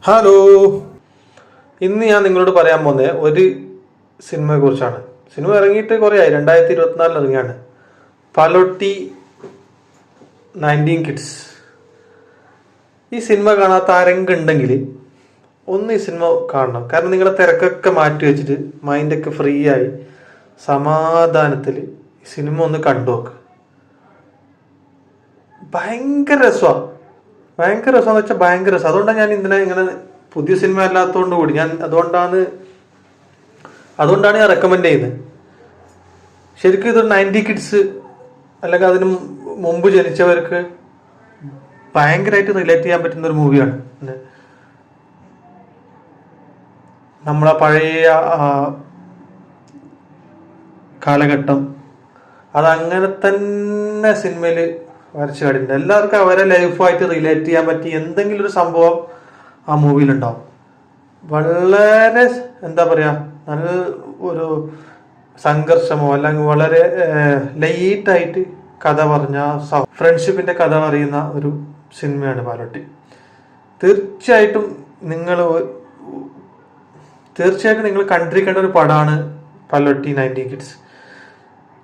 Hello, ഇന്ന് ഞാൻ നിങ്ങളോട് പറയാൻ പോകുന്നത് ഒരു സിനിമയെ കുറിച്ചാണ്. സിനിമ ഇറങ്ങിയിട്ട് കുറേ ആയി, 2024 ഇറങ്ങിയാണ്. പലോട്ടി 19 കിഡ്സ്. ഈ സിനിമ കാണാത്ത ആരെങ്കിലും ഉണ്ടെങ്കിൽ ഒന്ന് ഈ സിനിമ കാണണം. കാരണം നിങ്ങളെ തിരക്കൊക്കെ മാറ്റി വെച്ചിട്ട് മൈൻഡൊക്കെ ഫ്രീ ആയി സമാധാനത്തിൽ ഈ സിനിമ ഒന്ന് കണ്ടു നോക്ക്. ഭയങ്കര രസമാണ്. ഭയങ്കര രസമെന്ന് വെച്ചാൽ ഭയങ്കര രസം. അതുകൊണ്ടാണ് ഞാൻ ഇങ്ങനെ പുതിയ സിനിമ അല്ലാത്തതുകൊണ്ട് കൂടി ഞാൻ അതുകൊണ്ടാണ് ഞാൻ റെക്കമെൻഡ് ചെയ്യുന്നത്. ശരിക്കും ഇതൊരു 90 കിഡ്സ് അല്ലെങ്കിൽ അതിന് മുമ്പ് ജനിച്ചവർക്ക് ഭയങ്കരമായിട്ട് റിലേറ്റ് ചെയ്യാൻ പറ്റുന്ന ഒരു മൂവിയാണ്. നമ്മളെ പഴയ കാലഘട്ടം അതങ്ങനെ തന്നെ സിനിമയിൽ വരച്ചു കാട്ടിയിട്ടുണ്ട്. എല്ലാവർക്കും അവരെ ലൈഫായിട്ട് റിലേറ്റ് ചെയ്യാൻ പറ്റിയ എന്തെങ്കിലും ഒരു സംഭവം ആ മൂവിയിലുണ്ടാവും. വളരെ എന്താ പറയുക, നല്ല ഒരു സംഘർഷമോ അല്ലെങ്കിൽ വളരെ ലൈറ്റായിട്ട് കഥ പറഞ്ഞ ഫ്രണ്ട്ഷിപ്പിന്റെ കഥ പറയുന്ന ഒരു സിനിമയാണ് പലോട്ടി. തീർച്ചയായിട്ടും നിങ്ങൾ കണ്ടിരിക്കേണ്ട ഒരു പടമാണ് പലോട്ടി 90 കിഡ്സ്.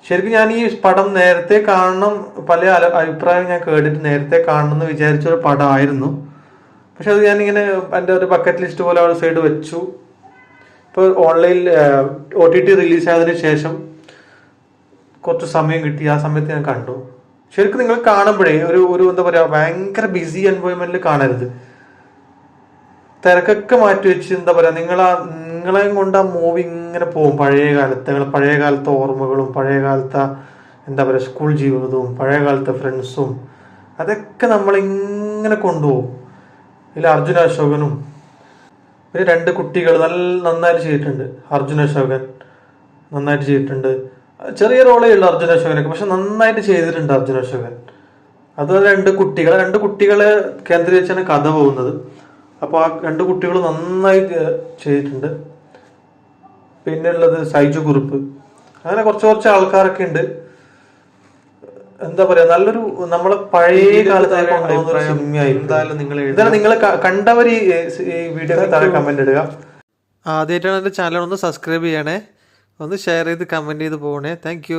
ശരിക്കും ഞാൻ ഈ പടം നേരത്തെ കാണണം, പല അഭിപ്രായം ഞാൻ കേട്ടിട്ട് നേരത്തെ കാണണം എന്ന് വിചാരിച്ച ഒരു പടമായിരുന്നു. പക്ഷെ അത് ഞാനിങ്ങനെ എൻ്റെ ഒരു ബക്കറ്റ് ലിസ്റ്റ് പോലെ അവിടെ സൈഡ് വെച്ചു. ഇപ്പോൾ ഓൺലൈനിൽ OTT റിലീസ് ആയതിനു ശേഷം കുറച്ച് സമയം കിട്ടി, ആ സമയത്ത് ഞാൻ കണ്ടു. ശരിക്കും നിങ്ങൾ കാണുമ്പോഴേ ഒരു എന്താ പറയുക, ഭയങ്കര ബിസി എൻവയോൺമെന്റിൽ കാണരുത്. തിരക്കൊക്കെ മാറ്റി വെച്ച് എന്താ പറയുക, നിങ്ങളെ കൊണ്ട് ആ മൂവി ഇങ്ങനെ പോകും. പഴയ കാലത്തെ ഓർമ്മകളും പഴയ കാലത്തെ എന്താ പറയുക സ്കൂൾ ജീവിതവും പഴയ കാലത്തെ ഫ്രണ്ട്സും അതൊക്കെ നമ്മളിങ്ങനെ കൊണ്ടുപോകും. ഇതിൽ അർജുന അശോകനും ഒരു 2 കുട്ടികൾ നന്നായിട്ട് ചെയ്തിട്ടുണ്ട്. അർജുന അശോകൻ നന്നായിട്ട് ചെയ്തിട്ടുണ്ട്. ചെറിയ റോളേ ഉള്ളൂ അർജുന അശോകനൊക്കെ, പക്ഷെ നന്നായിട്ട് ചെയ്തിട്ടുണ്ട് അർജുന അശോകൻ. അതുപോലെ 2 കുട്ടികളെ കേന്ദ്രീകരിച്ചാണ് കഥ പോകുന്നത്. അപ്പോൾ ആ 2 കുട്ടികൾ നന്നായി ചെയ്തിട്ടുണ്ട്. പിന്നെ ഉള്ളത് സൈജു കുറുപ്പ്, അങ്ങനെ കുറച്ച് ആൾക്കാരൊക്കെ ഉണ്ട്. എന്താ പറയാ, നല്ലൊരു നമ്മളെ പഴയ കാലത്തേക്ക് കൊണ്ടുപോകുന്ന ഒരു സിനിമയായിരുന്നു. നിങ്ങൾ കണ്ടവർ ഈ വീഡിയോ താഴെ കമന്റ് ഇടുക. ആദ്യമായിട്ടാണ് എൻ്റെ ചാനൽ ഒന്ന് സബ്സ്ക്രൈബ് ചെയ്യണേ, ഒന്ന് ഷെയർ ചെയ്ത് കമന്റ് ചെയ്ത് പോകണേ. താങ്ക്